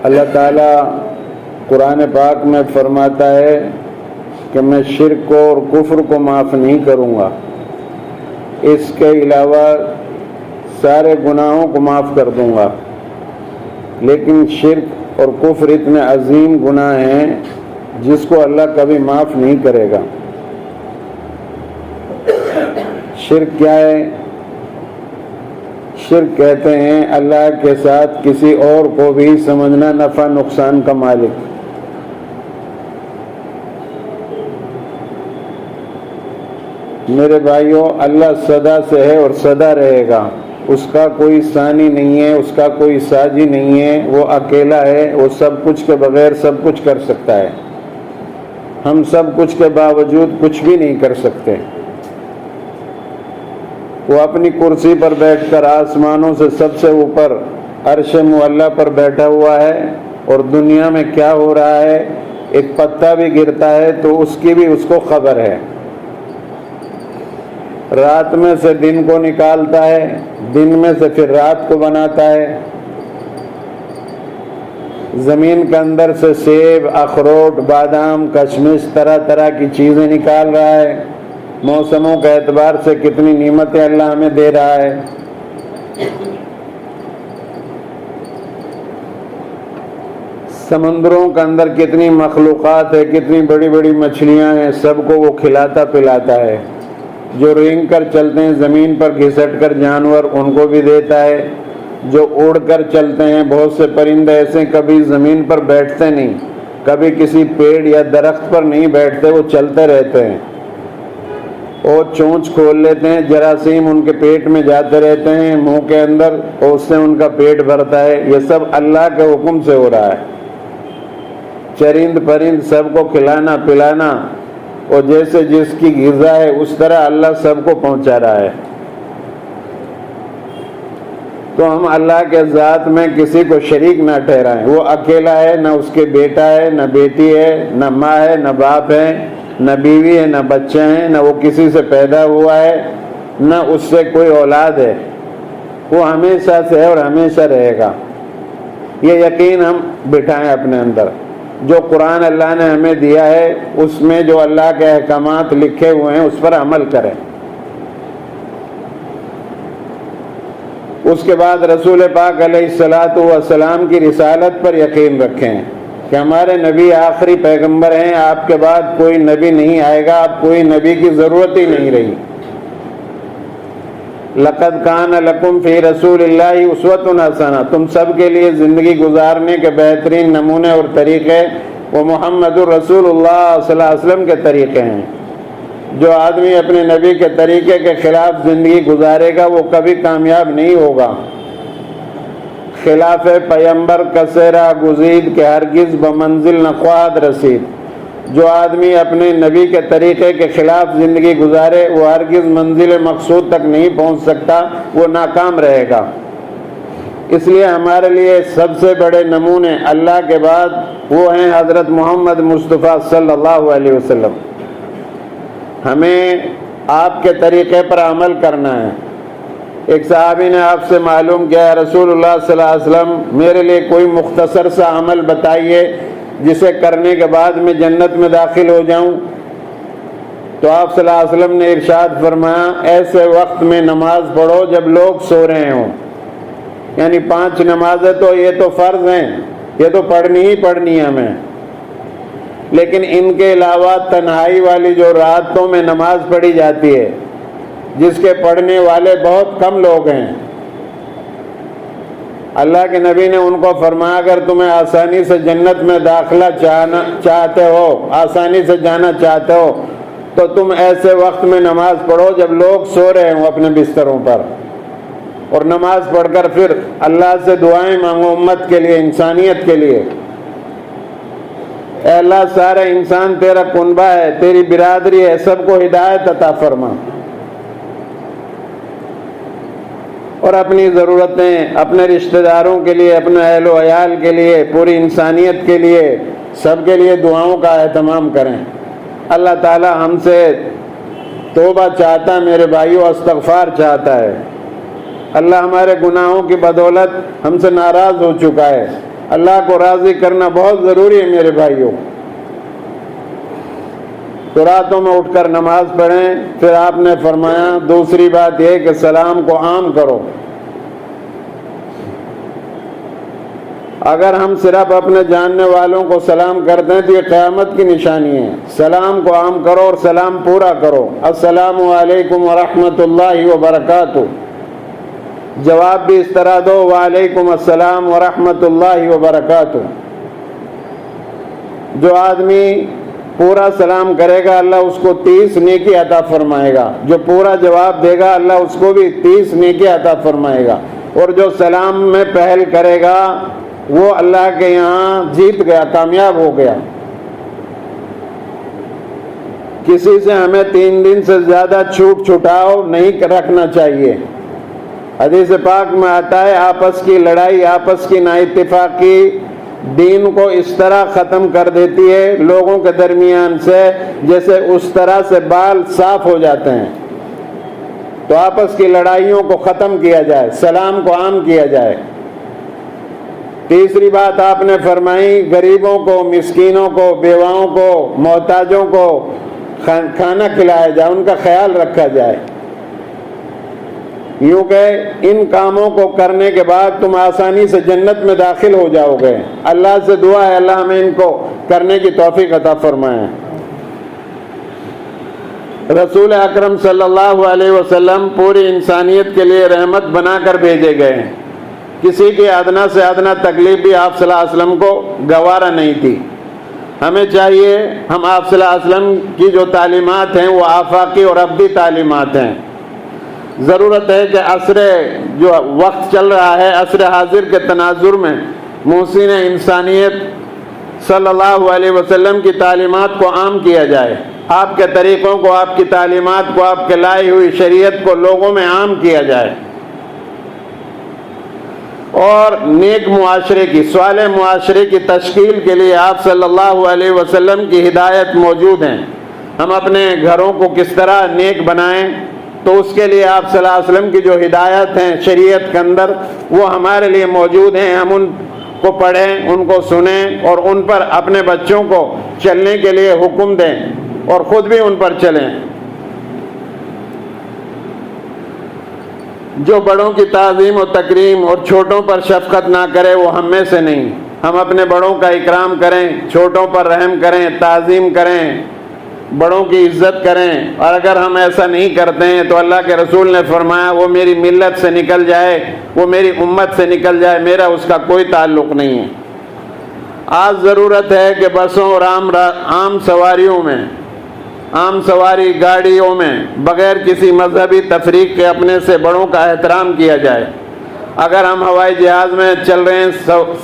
اللہ تعالیٰ قرآن پاک میں فرماتا ہے کہ میں شرک کو اور کفر کو معاف نہیں کروں گا، اس کے علاوہ سارے گناہوں کو معاف کر دوں گا، لیکن شرک اور کفر اتنے عظیم گناہ ہیں جس کو اللہ کبھی معاف نہیں کرے گا۔ شرک کیا ہے؟ شرک کہتے ہیں اللہ کے ساتھ کسی اور کو بھی سمجھنا نفع نقصان کا مالک۔ میرے بھائیوں، اللہ سدا سے ہے اور سدا رہے گا، اس کا کوئی ثانی نہیں ہے، اس کا کوئی ساجی نہیں ہے، وہ اکیلا ہے، وہ سب کچھ کے بغیر سب کچھ کر سکتا ہے، ہم سب کچھ کے باوجود کچھ بھی نہیں کر سکتے۔ وہ اپنی کرسی پر بیٹھ کر آسمانوں سے سب سے اوپر عرش معلیٰ پر بیٹھا ہوا ہے، اور دنیا میں کیا ہو رہا ہے، ایک پتا بھی گرتا ہے تو اس کی بھی اس کو خبر ہے۔ رات میں سے دن کو نکالتا ہے، دن میں سے پھر رات کو بناتا ہے، زمین کے اندر سے سیب، اخروٹ، بادام، کشمش، طرح طرح کی چیزیں نکال رہا ہے، موسموں کے اعتبار سے کتنی نعمتیں اللہ ہمیں دے رہا ہے۔ سمندروں کے اندر کتنی مخلوقات ہے، کتنی بڑی بڑی مچھلیاں ہیں، سب کو وہ کھلاتا پلاتا ہے۔ جو رینگ کر چلتے ہیں زمین پر گھسٹ کر جانور، ان کو بھی دیتا ہے۔ جو اڑ کر چلتے ہیں، بہت سے پرندے ایسے کبھی زمین پر بیٹھتے نہیں، کبھی کسی پیڑ یا درخت پر نہیں بیٹھتے، وہ چلتے رہتے ہیں، اور چونچ کھول لیتے ہیں، جراثیم ان کے پیٹ میں جاتے رہتے ہیں منہ کے اندر، اور اس سے ان کا پیٹ بھرتا ہے۔ یہ سب اللہ کے حکم سے ہو رہا ہے۔ چرند پرند سب کو کھلانا پلانا، اور جیسے جس کی غذا ہے اس طرح اللہ سب کو پہنچا رہا ہے۔ تو ہم اللہ کے ذات میں کسی کو شریک نہ ٹھہرائیں۔ وہ اکیلا ہے، نہ اس کے بیٹا ہے، نہ بیٹی ہے، نہ ماں ہے، نہ باپ ہے، نہ بیوی ہے، نہ بچے ہیں، نہ وہ کسی سے پیدا ہوا ہے، نہ اس سے کوئی اولاد ہے۔ وہ ہمیشہ سے ہے اور ہمیشہ رہے گا۔ یہ یقین ہم بٹھائیں اپنے اندر۔ جو قرآن اللہ نے ہمیں دیا ہے، اس میں جو اللہ کے احکامات لکھے ہوئے ہیں اس پر عمل کریں۔ اس کے بعد رسول پاک علیہ الصلاۃ والسلام کی رسالت پر یقین رکھیں کہ ہمارے نبی آخری پیغمبر ہیں، آپ کے بعد کوئی نبی نہیں آئے گا، اب کوئی نبی کی ضرورت ہی نہیں رہی۔ لقد کان لکم فی رسول اللہ اسوۃ حسنہ، تم سب کے لیے زندگی گزارنے کے بہترین نمونے اور طریقے وہ محمد الرسول اللہ صلی اللہ علیہ وسلم کے طریقے ہیں۔ جو آدمی اپنے نبی کے طریقے کے خلاف زندگی گزارے گا وہ کبھی کامیاب نہیں ہوگا۔ خلاف پیمبر کسیرہ گزید کہ ہرگز بمنزل نخواہد رسید۔ جو آدمی اپنے نبی کے طریقے کے خلاف زندگی گزارے وہ ہرگز منزل مقصود تک نہیں پہنچ سکتا، وہ ناکام رہے گا۔ اس لیے ہمارے لیے سب سے بڑے نمونے اللہ کے بعد وہ ہیں حضرت محمد مصطفیٰ صلی اللہ علیہ وسلم۔ ہمیں آپ کے طریقے پر عمل کرنا ہے۔ ایک صحابی نے آپ سے معلوم کیا، یا رسول اللہ صلی اللہ علیہ وسلم میرے لیے کوئی مختصر سا عمل بتائیے جسے کرنے کے بعد میں جنت میں داخل ہو جاؤں۔ تو آپ صلی اللہ علیہ وسلم نے ارشاد فرمایا، ایسے وقت میں نماز پڑھو جب لوگ سو رہے ہوں۔ یعنی 5 نمازیں تو یہ تو فرض ہیں، یہ تو پڑھنی ہی پڑھنی ہے ہمیں، لیکن ان کے علاوہ تنہائی والی جو راتوں میں نماز پڑھی جاتی ہے، جس کے پڑھنے والے بہت کم لوگ ہیں، اللہ کے نبی نے ان کو فرمایا اگر تمہیں آسانی سے جنت میں داخلہ چاہتے ہو، آسانی سے جانا چاہتے ہو، تو تم ایسے وقت میں نماز پڑھو جب لوگ سو رہے ہوں اپنے بستروں پر، اور نماز پڑھ کر پھر اللہ سے دعائیں مانگو امت کے لیے، انسانیت کے لیے۔ اے اللہ، سارے انسان تیرا کنبہ ہے، تیری برادری ہے، سب کو ہدایت عطا فرما، اور اپنی ضرورتیں اپنے رشتہ داروں کے لیے، اپنے اہل و عیال کے لیے، پوری انسانیت کے لیے، سب کے لیے دعاؤں کا اہتمام کریں۔ اللہ تعالی ہم سے توبہ چاہتا ہے میرے بھائیوں، استغفار چاہتا ہے۔ اللہ ہمارے گناہوں کی بدولت ہم سے ناراض ہو چکا ہے، اللہ کو راضی کرنا بہت ضروری ہے میرے بھائیوں۔ تو راتوں میں اٹھ کر نماز پڑھیں۔ پھر آپ نے فرمایا دوسری بات یہ کہ سلام کو عام کرو۔ اگر ہم صرف اپنے جاننے والوں کو سلام کرتے ہیں تو یہ قیامت کی نشانی ہے۔ سلام کو عام کرو اور سلام پورا کرو۔ السلام علیکم ورحمۃ اللہ وبرکاتہ۔ جواب بھی اس طرح دو، وعلیکم السلام ورحمۃ اللہ وبرکاتہ۔ جو آدمی پورا سلام کرے گا اللہ اس کو 30 نیکی عطا فرمائے گا۔ جو پورا جواب دے گا اللہ اس کو بھی 30 نیکی عطا فرمائے گا۔ اور جو سلام میں پہل کرے گا وہ اللہ کے یہاں جیت گیا، کامیاب ہو گیا۔ کسی سے ہمیں 3 دن سے زیادہ چھوٹ چھٹاؤ نہیں رکھنا چاہیے۔ حدیث پاک میں آتا ہے آپس کی لڑائی، آپس کی نااتفاقی دین کو اس طرح ختم کر دیتی ہے لوگوں کے درمیان سے جیسے اس طرح سے بال صاف ہو جاتے ہیں۔ تو آپس کی لڑائیوں کو ختم کیا جائے، سلام کو عام کیا جائے۔ تیسری بات آپ نے فرمائی غریبوں کو، مسکینوں کو، بیواؤں کو، محتاجوں کو کھانا کھلایا جائے، ان کا خیال رکھا جائے۔ یوں کہ ان کاموں کو کرنے کے بعد تم آسانی سے جنت میں داخل ہو جاؤ گے۔ اللہ سے دعا ہے اللہ ہمیں ان کو کرنے کی توفیق عطا فرمائے۔ رسول اکرم صلی اللہ علیہ وسلم پوری انسانیت کے لیے رحمت بنا کر بھیجے گئے ہیں۔ کسی کی ادنا سے ادنا تکلیف بھی آپ صلی اللہ علیہ وسلم کو گوارا نہیں تھی۔ ہمیں چاہیے ہم آپ صلی اللہ علیہ وسلم کی جو تعلیمات ہیں وہ آفاقی اور ابدی تعلیمات ہیں۔ ضرورت ہے کہ عصر جو وقت چل رہا ہے، عصر حاضر کے تناظر میں محسن انسانیت صلی اللہ علیہ وسلم کی تعلیمات کو عام کیا جائے۔ آپ کے طریقوں کو، آپ کی تعلیمات کو، آپ کے لائی ہوئی شریعت کو لوگوں میں عام کیا جائے۔ اور نیک معاشرے کی، صالح معاشرے کی تشکیل کے لیے آپ صلی اللہ علیہ وسلم کی ہدایت موجود ہیں۔ ہم اپنے گھروں کو کس طرح نیک بنائیں تو اس کے لیے آپ صلی اللہ علیہ وسلم کی جو ہدایت ہیں شریعت کے اندر وہ ہمارے لیے موجود ہیں۔ ہم ان کو پڑھیں، ان کو سنیں اور ان پر اپنے بچوں کو چلنے کے لیے حکم دیں اور خود بھی ان پر چلیں۔ جو بڑوں کی تعظیم و تکریم اور چھوٹوں پر شفقت نہ کرے وہ ہم میں سے نہیں۔ ہم اپنے بڑوں کا اکرام کریں، چھوٹوں پر رحم کریں، تعظیم کریں، بڑوں کی عزت کریں۔ اور اگر ہم ایسا نہیں کرتے ہیں تو اللہ کے رسول نے فرمایا وہ میری ملت سے نکل جائے، وہ میری امت سے نکل جائے، میرا اس کا کوئی تعلق نہیں ہے۔ آج ضرورت ہے کہ بسوں اور عام سواریوں میں، عام سواری گاڑیوں میں بغیر کسی مذہبی تفریق کے اپنے سے بڑوں کا احترام کیا جائے۔ اگر ہم ہوائی جہاز میں چل رہے ہیں،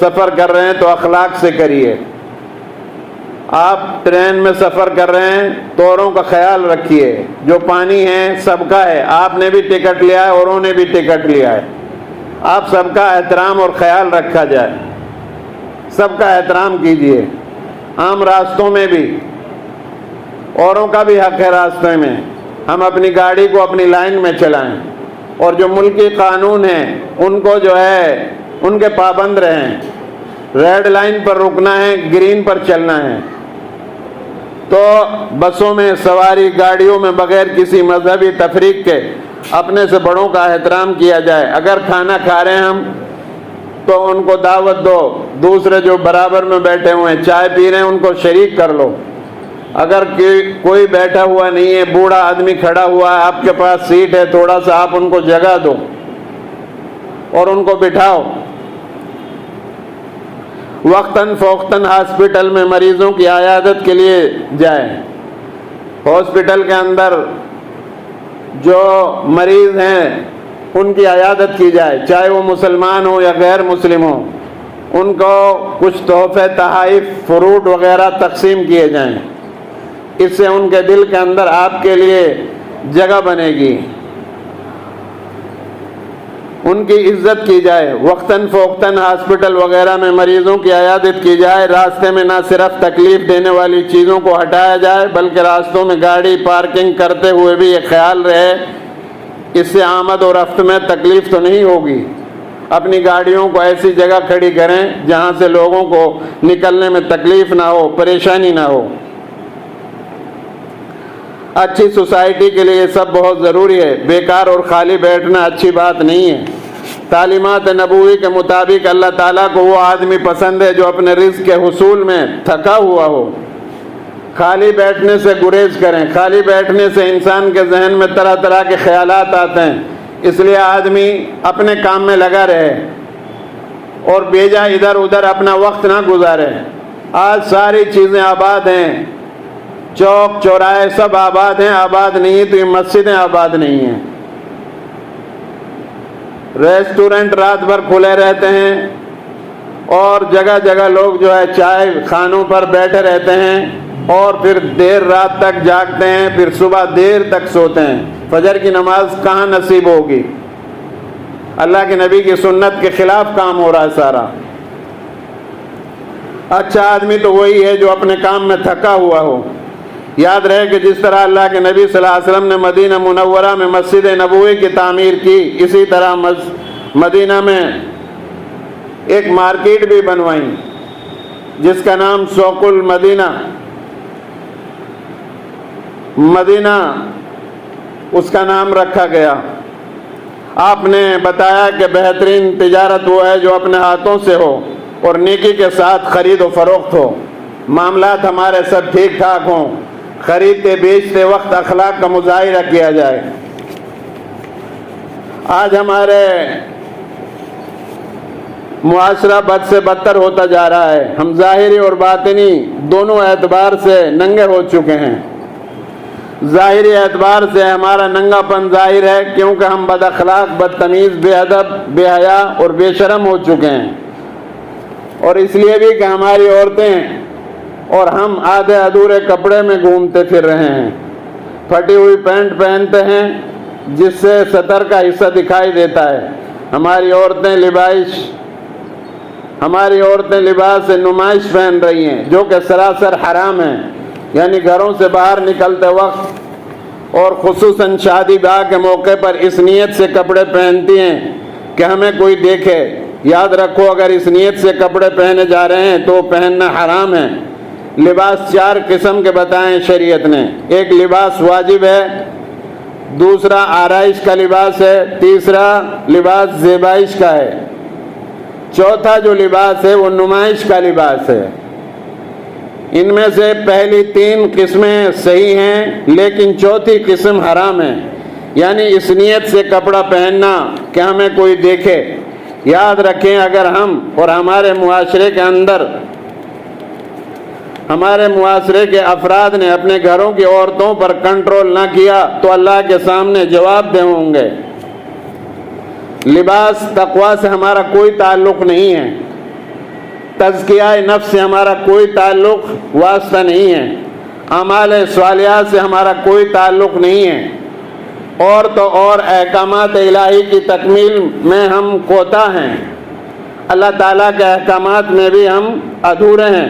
سفر کر رہے ہیں تو اخلاق سے کریے۔ آپ ٹرین میں سفر کر رہے ہیں تو اوروں کا خیال رکھیے۔ جو پانی ہے سب کا ہے، آپ نے بھی ٹکٹ لیا ہے، اوروں نے بھی ٹکٹ لیا ہے۔ آپ سب کا احترام اور خیال رکھا جائے، سب کا احترام کیجیے۔ عام راستوں میں بھی اوروں کا بھی حق ہے، راستے میں ہم اپنی گاڑی کو اپنی لائن میں چلائیں اور جو ملکی قانون ہیں ان کو جو ہے ان کے پابند رہیں۔ ریڈ لائن پر رکنا ہے، گرین پر چلنا ہے۔ تو بسوں میں سواری، گاڑیوں میں بغیر کسی مذہبی تفریق کے اپنے سے بڑوں کا احترام کیا جائے۔ اگر کھانا کھا رہے ہیں ہم تو ان کو دعوت دو، دوسرے جو برابر میں بیٹھے ہوئے ہیں چائے پی رہے ہیں ان کو شریک کر لو۔ اگر کوئی بیٹھا ہوا نہیں ہے، بوڑھا آدمی کھڑا ہوا ہے، آپ کے پاس سیٹ ہے، تھوڑا سا آپ ان کو جگہ دو اور ان کو بٹھاؤ۔ وقتاً فوقتاً ہاسپٹل میں مریضوں کی عیادت کے لیے جائیں۔ ہاسپٹل کے اندر جو مریض ہیں ان کی عیادت کی جائے، چاہے وہ مسلمان ہو یا غیر مسلم ہو۔ ان کو کچھ تحفے، تحائف، فروٹ وغیرہ تقسیم کیے جائیں۔ اس سے ان کے دل کے اندر آپ کے لیے جگہ بنے گی، ان کی عزت کی جائے۔ وقتاً فوقتاً ہاسپٹل وغیرہ میں مریضوں کی عیادت کی جائے۔ راستے میں نہ صرف تکلیف دینے والی چیزوں کو ہٹایا جائے بلکہ راستوں میں گاڑی پارکنگ کرتے ہوئے بھی یہ خیال رہے اس سے آمد و رفت میں تکلیف تو نہیں ہوگی۔ اپنی گاڑیوں کو ایسی جگہ کھڑی کریں جہاں سے لوگوں کو نکلنے میں تکلیف نہ ہو، پریشانی نہ ہو۔ اچھی سوسائٹی کے لیے یہ سب بہت ضروری ہے۔ بیکار اور خالی بیٹھنا اچھی بات نہیں ہے۔ تعلیمات نبوی کے مطابق اللہ تعالیٰ کو وہ آدمی پسند ہے جو اپنے رزق کے حصول میں تھکا ہوا ہو۔ خالی بیٹھنے سے گریز کریں۔ خالی بیٹھنے سے انسان کے ذہن میں طرح طرح کے خیالات آتے ہیں، اس لیے آدمی اپنے کام میں لگا رہے اور بیجا ادھر ادھر اپنا وقت نہ گزارے۔ آج ساری چیزیں آباد ہیں، چوک چوراہے سب آباد ہیں، آباد نہیں تو یہ مسجدیں آباد نہیں ہیں۔ ریسٹورنٹ رات بھر کھلے رہتے ہیں اور جگہ جگہ لوگ جو ہے چائے خانوں پر بیٹھے رہتے ہیں اور پھر دیر رات تک جاگتے ہیں، پھر صبح دیر تک سوتے ہیں۔ فجر کی نماز کہاں نصیب ہوگی؟ اللہ کے نبی کی سنت کے خلاف کام ہو رہا ہے سارا۔ اچھا آدمی تو وہی ہے جو اپنے کام میں تھکا ہوا ہو۔ یاد رہے کہ جس طرح اللہ کے نبی صلی اللہ علیہ وسلم نے مدینہ منورہ میں مسجد نبوی کی تعمیر کی، اسی طرح مدینہ میں ایک مارکیٹ بھی بنوائی جس کا نام سوق المدینہ، مدینہ اس کا نام رکھا گیا۔ آپ نے بتایا کہ بہترین تجارت وہ ہے جو اپنے ہاتھوں سے ہو اور نیکی کے ساتھ خرید و فروخت ہو، معاملات ہمارے سب ٹھیک ٹھاک ہوں، خریدتے بیچتے وقت اخلاق کا مظاہرہ کیا جائے۔ آج ہمارے معاشرہ بد سے بدتر ہوتا جا رہا ہے۔ ہم ظاہری اور باطنی دونوں اعتبار سے ننگے ہو چکے ہیں۔ ظاہری اعتبار سے ہمارا ننگا پن ظاہر ہے کیونکہ ہم بد اخلاق، بدتمیز، بے ادب، بے حیا اور بے شرم ہو چکے ہیں، اور اس لیے بھی کہ ہماری عورتیں اور ہم آدھے ادھورے کپڑے میں گھومتے پھر رہے ہیں، پھٹی ہوئی پینٹ پہنتے ہیں جس سے سطر کا حصہ دکھائی دیتا ہے۔ ہماری عورتیں لباس نمائش پہن رہی ہیں جو کہ سراسر حرام ہے، یعنی گھروں سے باہر نکلتے وقت اور خصوصاً شادی بیاہ کے موقع پر اس نیت سے کپڑے پہنتی ہیں کہ ہمیں کوئی دیکھے۔ یاد رکھو اگر اس نیت سے کپڑے پہنے جا رہے ہیں تو پہننا حرام ہے۔ لباس 4 قسم کے بتائیں شریعت نے۔ ایک لباس واجب ہے، دوسرا آرائش کا لباس ہے، تیسرا لباس زیبائش کا ہے، چوتھا جو لباس ہے وہ نمائش کا لباس ہے۔ ان میں سے پہلی 3 قسمیں صحیح ہیں لیکن چوتھی قسم حرام ہے، یعنی اس نیت سے کپڑا پہننا کہ ہمیں کوئی دیکھے۔ یاد رکھیں اگر ہم اور ہمارے معاشرے کے افراد نے اپنے گھروں کی عورتوں پر کنٹرول نہ کیا تو اللہ کے سامنے جواب دہ ہوں گے۔ لباس تقویٰ سے ہمارا کوئی تعلق نہیں ہے، تزکیہ نفس سے ہمارا کوئی تعلق واسطہ نہیں ہے، اعمال صالحات سے ہمارا کوئی تعلق نہیں ہے، اور تو اور احکامات الہی کی تکمیل میں ہم کوتاہ ہیں۔ اللہ تعالیٰ کے احکامات میں بھی ہم ادھورے ہیں،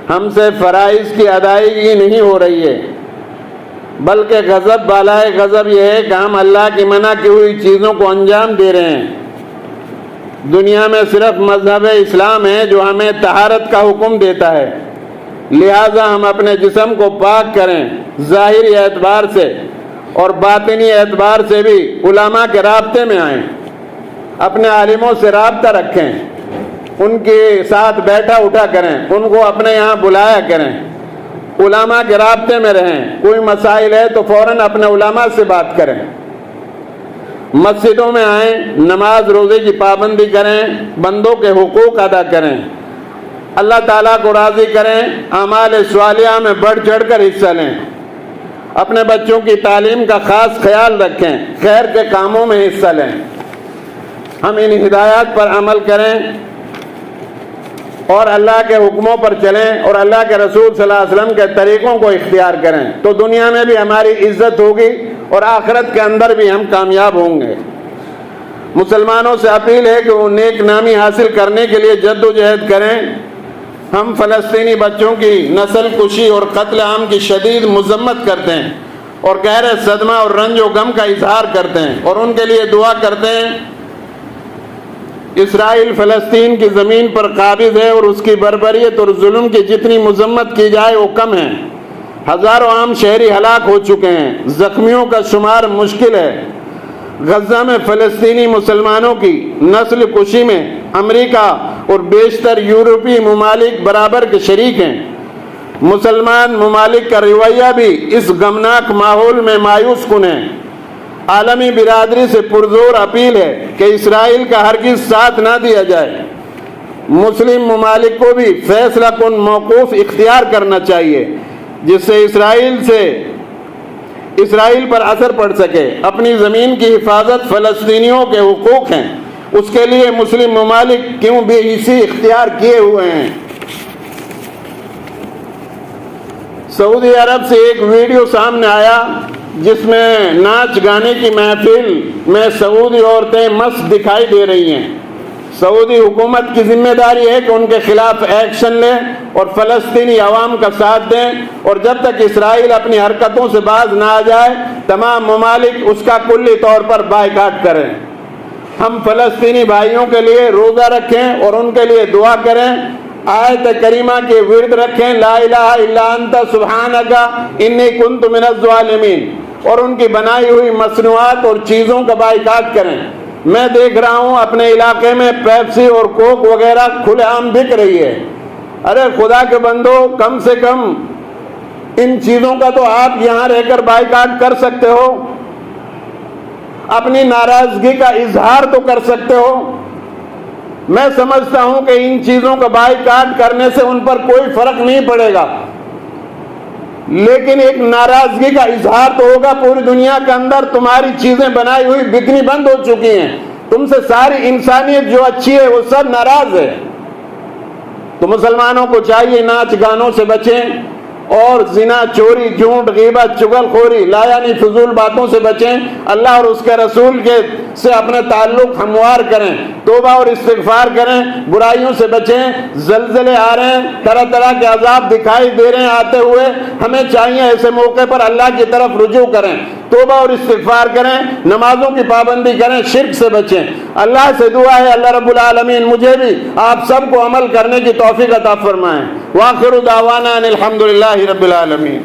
ہم سے فرائض کی ادائیگی نہیں ہو رہی ہے، بلکہ غضب بالائے غضب یہ ہے کہ ہم اللہ کی منع کی ہوئی چیزوں کو انجام دے رہے ہیں۔ دنیا میں صرف مذہب اسلام ہے جو ہمیں طہارت کا حکم دیتا ہے، لہٰذا ہم اپنے جسم کو پاک کریں، ظاہری اعتبار سے اور باطنی اعتبار سے بھی علماء کے رابطے میں آئیں، اپنے عالموں سے رابطہ رکھیں، ان کے ساتھ بیٹھا اٹھا کریں، ان کو اپنے یہاں بلایا کریں، علماء کے رابطے میں رہیں۔ کوئی مسائل ہے تو فوراً اپنے علماء سے بات کریں، مسجدوں میں آئیں، نماز روزے کی پابندی کریں، بندوں کے حقوق ادا کریں، اللہ تعالیٰ کو راضی کریں، اعمال صالحہ میں بڑھ چڑھ کر حصہ لیں، اپنے بچوں کی تعلیم کا خاص خیال رکھیں، خیر کے کاموں میں حصہ لیں۔ ہم ان ہدایات پر عمل کریں اور اللہ کے حکموں پر چلیں اور اللہ کے رسول صلی اللہ علیہ وسلم کے طریقوں کو اختیار کریں تو دنیا میں بھی ہماری عزت ہوگی اور آخرت کے اندر بھی ہم کامیاب ہوں گے۔ مسلمانوں سے اپیل ہے کہ وہ نیک نامی حاصل کرنے کے لیے جد و جہد کریں۔ ہم فلسطینی بچوں کی نسل کشی اور قتل عام کی شدید مذمت کرتے ہیں اور گہرے صدمہ اور رنج و غم کا اظہار کرتے ہیں اور ان کے لیے دعا کرتے ہیں اسرائیل فلسطین کی زمین پر قابض ہے اور اس کی بربریت اور ظلم کی جتنی مذمت کی جائے وہ کم ہے۔ ہزاروں عام شہری ہلاک ہو چکے ہیں، زخمیوں کا شمار مشکل ہے۔ غزہ میں فلسطینی مسلمانوں کی نسل کشی میں امریکہ اور بیشتر یورپی ممالک برابر کے شریک ہیں۔ مسلمان ممالک کا رویہ بھی اس غمناک ماحول میں مایوس کن ہے۔ عالمی برادری سے پرزور اپیل ہے کہ اسرائیل کا ہرگز ساتھ نہ دیا جائے۔ مسلم ممالک کو بھی فیصلہ کن موقف اختیار کرنا چاہیے جس سے اسرائیل پر اثر پڑ سکے۔ اپنی زمین کی حفاظت فلسطینیوں کے حقوق ہیں، اس کے لیے مسلم ممالک کیوں بے حسی اختیار کیے ہوئے ہیں۔ سعودی عرب سے ایک ویڈیو سامنے آیا جس میں ناچ گانے کی محفل میں سعودی عورتیں مست دکھائی دے رہی ہیں۔ سعودی حکومت کی ذمہ داری ہے کہ ان کے خلاف ایکشن لیں اور فلسطینی عوام کا ساتھ دیں، اور جب تک اسرائیل اپنی حرکتوں سے باز نہ آ جائے تمام ممالک اس کا کلی طور پر بائیکاٹ کریں۔ ہم فلسطینی بھائیوں کے لیے روزہ رکھیں اور ان کے لیے دعا کریں، آیت کریمہ کے ورد رکھیں، لا الہ الا انت سبحانک انی کنت من الظالمین، اور ان کی بنائی ہوئی مصنوعات اور چیزوں کا بائیکاٹ کریں۔ میں دیکھ رہا ہوں اپنے علاقے میں پیپسی اور کوک وغیرہ کھلے عام بک رہی ہے۔ ارے خدا کے بندو، کم سے کم ان چیزوں کا تو آپ یہاں رہ کر بائیکاٹ کر سکتے ہو، اپنی ناراضگی کا اظہار تو کر سکتے ہو۔ میں سمجھتا ہوں کہ ان چیزوں کا بائیکاٹ کرنے سے ان پر کوئی فرق نہیں پڑے گا، لیکن ایک ناراضگی کا اظہار تو ہوگا۔ پوری دنیا کے اندر تمہاری چیزیں بنائی ہوئی بکنی بند ہو چکی ہیں، تم سے ساری انسانیت جو اچھی ہے وہ سب ناراض ہے۔ تو مسلمانوں کو چاہیے ناچ گانوں سے بچیں اور زنا، چوری، جھوٹ، غیبت، چغل خوری، لا یعنی فضول باتوں سے بچیں۔ اللہ اور اس کے رسول سے اپنے تعلق ہموار کریں، توبہ اور استغفار کریں، برائیوں سے بچیں۔ زلزلے آ رہے ہیں، طرح طرح کے عذاب دکھائی دے رہے ہیں آتے ہوئے، ہمیں چاہیے ایسے موقع پر اللہ کی طرف رجوع کریں، توبہ اور استغفار کریں، نمازوں کی پابندی کریں، شرک سے بچیں۔ اللہ سے دعا ہے اللہ رب العالمین مجھے بھی آپ سب کو عمل کرنے کی توفیق عطا فرمائیں۔ وآخر دعوانا ان الحمدللہ رب العالمین۔